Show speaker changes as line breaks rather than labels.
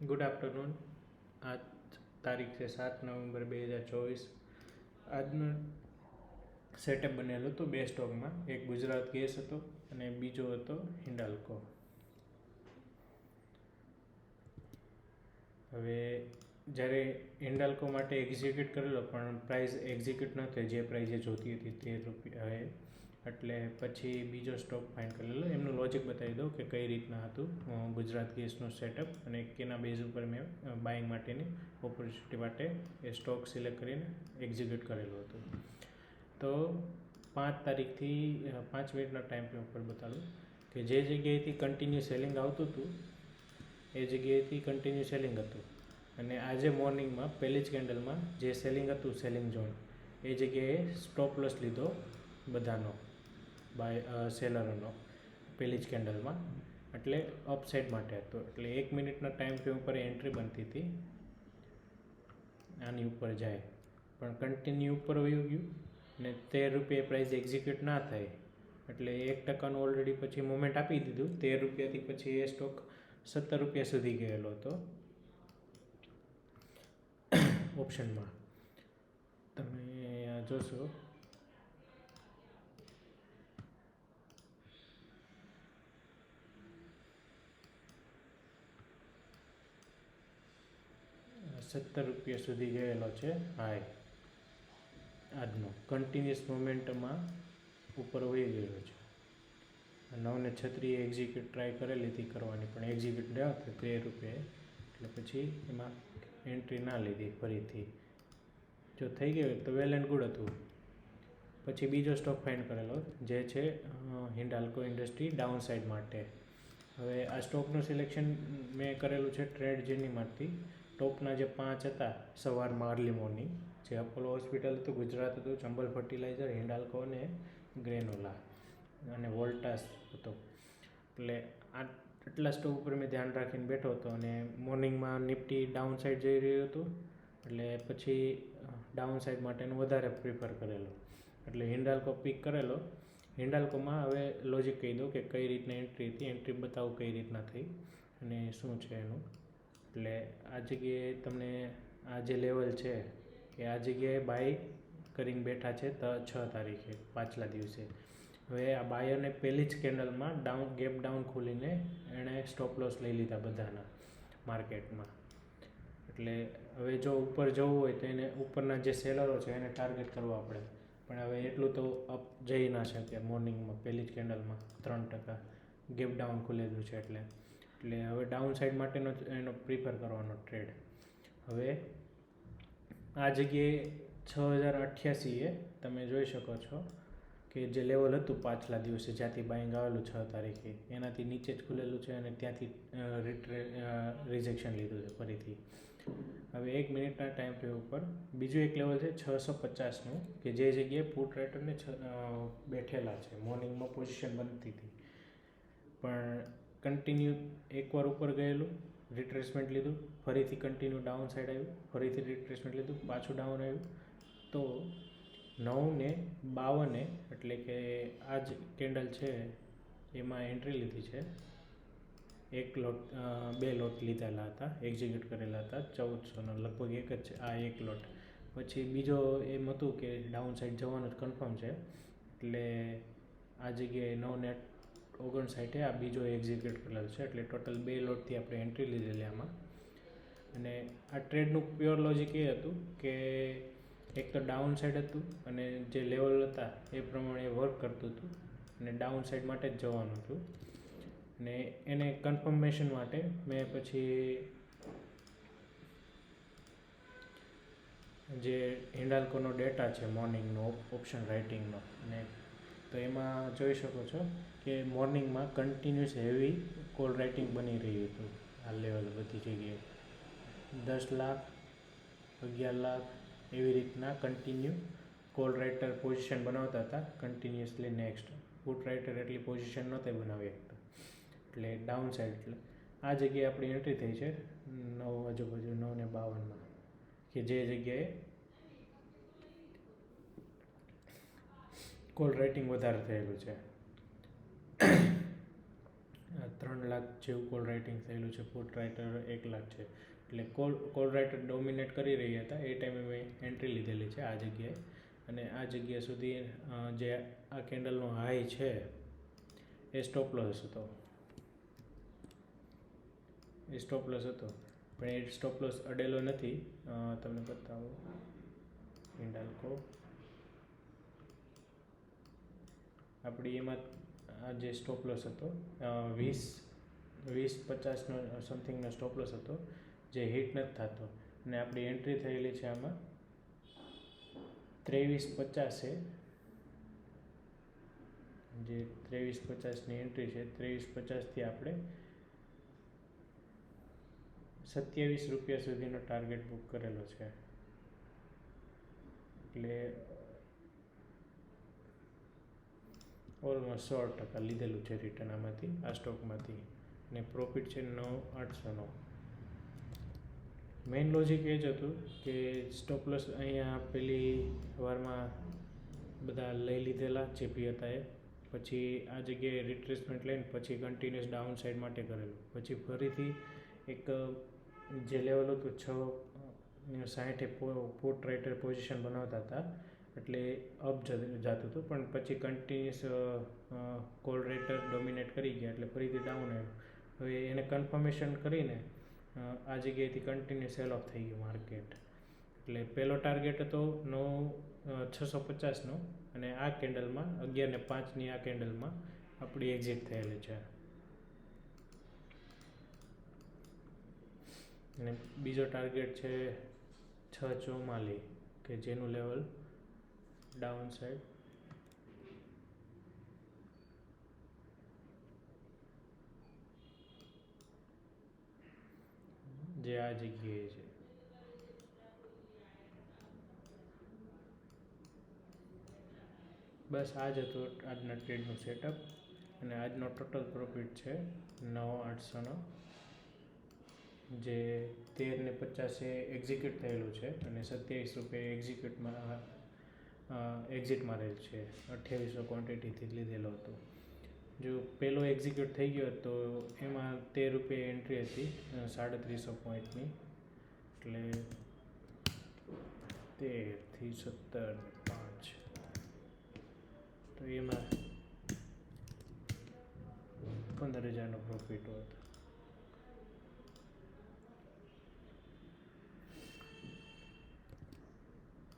Good afternoon. આજ તારીખ છે 7 નવેમ્બર 2024. આજનો સેટઅપ બનેલો હતો બે સ્ટોકમાં. એક ગુજરાત ગેસ હતો અને બીજો હતો હિન્ડાલ્કો. હવે જ્યારે હિન્ડાલ્કો માટે એક્ઝિક્યુટ કરેલો પણ પ્રાઇસ એક્ઝિક્યુટ ન થઈ જે પ્રાઇઝે જોતી હતી ₹13 એટલે પછી બીજો સ્ટોક ફાઇન્ડ કરેલો. એમનું લોજિક બતાવી દઉં કે કઈ રીતના હતું ગુજરાત ગેસનું સેટઅપ અને કેના બેઝ ઉપર મેં બાઇંગ માટેની ઓપોર્ચ્યુનિટી માટે એ સ્ટોક સિલેક્ટ કરીને એક્ઝિક્યુટ કરેલું હતું. તો 5 તારીખથી 5 મિનિટના ટાઈમ ફ્રેમ ઉપર બતાડું કે જે જગ્યાએથી કન્ટિન્યુ સેલિંગ આવતું હતું એ જગ્યાએથી કન્ટિન્યુ સેલિંગ હતું અને આજે મોર્નિંગમાં પહેલી જ કેન્ડલમાં જે સેલિંગ હતું સેલિંગ ઝોન એ જગ્યાએ સ્ટોપ લોસ લીધો બધાનો સેલરોનો પહેલી જ કેન્ડલમાં, એટલે અપસાઇડ માટે હતો. એટલે 1 મિનિટના ટાઈમ ફ્રેમ ઉપર એન્ટ્રી બનતી હતી આની ઉપર જાય પણ કન્ટિન્યુ ઉપર વયું ગયું ને ₹13 પ્રાઇસ એક્ઝિક્યુટ ના થાય એટલે 1% ઓલરેડી પછી મોમેન્ટ આપી દીધું. ₹13થી પછી એ સ્ટોક ₹17 સુધી ગયેલો હતો ઓપ્શનમાં. તમે જોશો ₹17 સુધી ગયેલો છે હાઈ આજનો. કન્ટિન્યુઅસ મોમેન્ટમાં ઉપર વહી ગયેલો છે. 9:36 એક્ઝિક્યુટ ટ્રાય કરેલી હતી કરવાની પણ એક્ઝિક્યુટ ન થયો ₹13 એટલે પછી એમાં એન્ટ્રી ના લીધી ફરીથી. જો થઈ ગયું તો વેલ એન્ડ ગુડ હતું. પછી બીજો સ્ટોક ફાઇન્ડ કરેલો જે છે હિન્ડાલ્કો ઇન્ડસ્ટ્રી ડાઉન સાઇડ માટે. હવે આ સ્ટોકનું સિલેક્શન મેં કરેલું છે ટ્રેડ જેનીમાંથી. ટોપના જે 5 હતા સવારમાં અર્લી મોર્નિંગ જે અપોલો હોસ્પિટલ હતું, ગુજરાત હતું, ચંબલ ફર્ટિલાઇઝર, હિન્ડાલ્કો અને ગ્રેનોલા અને વોલ્ટાસ હતો. એટલે આટલા સ્ટોક ઉપર મેં ધ્યાન રાખીને બેઠો હતો અને મોર્નિંગમાં નિફ્ટી ડાઉન સાઇડ જઈ રહ્યું હતું એટલે પછી ડાઉન સાઇડ માટેનું વધારે પ્રિફર કરેલું એટલે હિન્ડાલ્કો પિક કરેલો. હિન્ડાલ્કોમાં હવે લોજિક કહી દઉં કે કઈ રીતના એન્ટ્રી હતી, એન્ટ્રી બતાવું કઈ રીતના થઈ અને શું છે એનું. એટલે આ જગ્યાએ તમને આ જે લેવલ છે કે આ જગ્યાએ બાય કરીને બેઠા છે 6 તારીખે પાછલા દિવસે. હવે આ બાયરને પહેલી જ કેન્ડલમાં ગેપ ડાઉન ખોલીને એણે સ્ટોપ લોસ લઈ લીધા બધાના માર્કેટમાં. એટલે હવે જો ઉપર જવું હોય તો એને ઉપરના જે સેલરો છે એને ટાર્ગેટ કરવા પડે પણ હવે એટલું તો અપ જઈ ના શકે. મોર્નિંગમાં પહેલી જ કેન્ડલમાં 3% ગેપ ડાઉન ખુલેલું છે એટલે હવે ડાઉન સાઇડ માટેનો એનો પ્રિફર કરવાનો ટ્રેડ. હવે આ જગ્યાએ 6088 તમે જોઈ શકો છો કે જે લેવલ હતું પાછલા દિવસે જ્યાંથી બાઇંગ આવેલું 6 તારીખે એનાથી નીચે જ ખુલેલું છે અને ત્યાંથી રિજેક્શન લીધું છે ફરીથી. હવે 1 મિનિટના ટાઈમ ફ્રેમ ઉપર બીજું એક લેવલ છે 650નું કે જે જગ્યાએ પુટ રાઇટરને બેઠેલા છે. મોર્નિંગમાં પોઝિશન બનતી હતી પણ કન્ટિન્યુ એકવાર ઉપર ગયેલું, રિટ્રેસમેન્ટ લીધું, ફરીથી કન્ટિન્યુ ડાઉન સાઇડ આવ્યું, ફરીથી રિટ્રેસમેન્ટ લીધું, પાછું ડાઉન આવ્યું. તો 9:52 એટલે કે આ જ કેન્ડલ છે એમાં એન્ટ્રી લીધી છે. બે લોટ લીધેલા હતા, એક્ઝિક્યુટ કરેલા હતા 1400 લગભગ એક જ છે આ એક લોટ. પછી બીજો એમ હતું કે ડાઉન સાઇડ જવાનું જ કન્ફર્મ છે એટલે આ જગ્યાએ 9:59 આ બીજો એક્ઝિક્યુટ કરેલો છે એટલે ટોટલ 2 લોટથી આપણે એન્ટ્રી લીધેલી આમાં. અને આ ટ્રેડનું પ્યોર લોજિક એ હતું કે એક તો ડાઉન સાઇડ હતું અને જે લેવલ હતા એ પ્રમાણે વર્ક કરતું હતું અને ડાઉન સાઇડ માટે જ જવાનું હતું. અને એને કન્ફર્મેશન માટે મેં પછી જે હિન્ડાલ્કોનો ડેટા છે મોર્નિંગનો ઓપ્શન રાઇટિંગનો અને તો એમાં જોઈ શકો છો કે મોર્નિંગમાં કન્ટિન્યુઅસ હેવી કોલ રાઇટિંગ બની રહ્યું હતું આ લેવલ બધી જગ્યાએ. 10 લાખ, 11 લાખ એવી રીતના કન્ટિન્યુ કોલ રાઇટર પોઝિશન બનાવતા હતા કન્ટિન્યુઅસલી. નેક્સ્ટ પુટ રાઇટર એટલી પોઝિશન નહોતી બનાવી શકતા એટલે ડાઉન સાઇડ. એટલે આ જગ્યાએ આપણી એન્ટ્રી થઈ છે 9 આજુબાજુ 9:52 કે જે જગ્યાએ કોલ રાઇટિંગ વધારે થયેલું છે. 3 3 લાખ જેવું કોલ રાઇટિંગ થયેલું છે, પુટ રાઇટર 1 લાખ છે. એટલે કોલ રાઇટર ડોમિનેટ કરી રહ્યા હતા એ ટાઈમે મેં એન્ટ્રી લીધેલી છે આ જગ્યાએ. અને આ જગ્યા સુધી જે આ કેન્ડલનો હાઈ છે એ સ્ટોપ લોસ હતો, પણ એ સ્ટોપ લોસ અડેલો નથી. તમને બતાવું, હિન્ડાલ્કો આપણી એમાં આ જે સ્ટોપ લોસ હતો 20-50નો સમથિંગનો સ્ટોપ લોસ હતો જે હિટ નથી થતો. અને આપણી એન્ટ્રી થયેલી છે આમાં 23.50 જે 23.50ની એન્ટ્રી છે. 23.50થી આપણે 27 રૂપિયા સુધીનો ટાર્ગેટ બુક કરેલો છે. એટલે ઓલમોસ્ટ 100% લીધેલું છે રિટર્ન આમાંથી, આ સ્ટોકમાંથી. અને પ્રોફિટ છે 9,800નો. મેઇન લોજિક એ જ હતું કે સ્ટોપ લોસ અહીંયા પેલી વારમાં બધા લઈ લીધેલા જે બી હતા એ, પછી આ જગ્યાએ રિટ્રેસમેન્ટ લઈને પછી કન્ટિન્યુઅસ ડાઉન સાઇડ માટે કરેલું. પછી ફરીથી એક જે લેવલ હતું 6.60 પુટ રાઇટર પોઝિશન બનાવતા હતા એટલે અપ જતું હતું, પણ પછી કન્ટિન્યુઅસ કોલ રાઇટર ડોમિનેટ કરી ગયા એટલે ફરીથી ડાઉન આવ્યું. હવે એને કન્ફર્મેશન કરીને આ જગ્યાએથી કન્ટિન્યુ સેલ ઓફ થઈ ગયું માર્કેટ. એટલે પહેલો ટાર્ગેટ હતો 650નો અને આ કેન્ડલમાં 11:05ની આ કેન્ડલમાં આપણી એક્ઝિટ થયેલી છે. અને બીજો ટાર્ગેટ છે 6.44 કે જેનું લેવલ ડાઉન સાઈડ જે આ જગ્યાએ છે. બસ આ જ હતું આજના ટ્રેડનું સેટઅપ. અને આજનો ટોટલ પ્રોફિટ છે 9,800નો, જે 13.50 એક્ઝિક્યુટ થયેલું છે અને 27 રૂપિયા એક્ઝિટમાં રહેલ છે. 2800 ક્વોન્ટિટીથી લીધેલો હતો. જો પહેલો એક્ઝિક્યુટ થઈ ગયો તો એમાં 13 રૂપિયા એન્ટ્રી હતી 350 પોઈન્ટની, એટલે 13 થી 17 5 તો એમાં 15,000નો પ્રોફિટ હોત.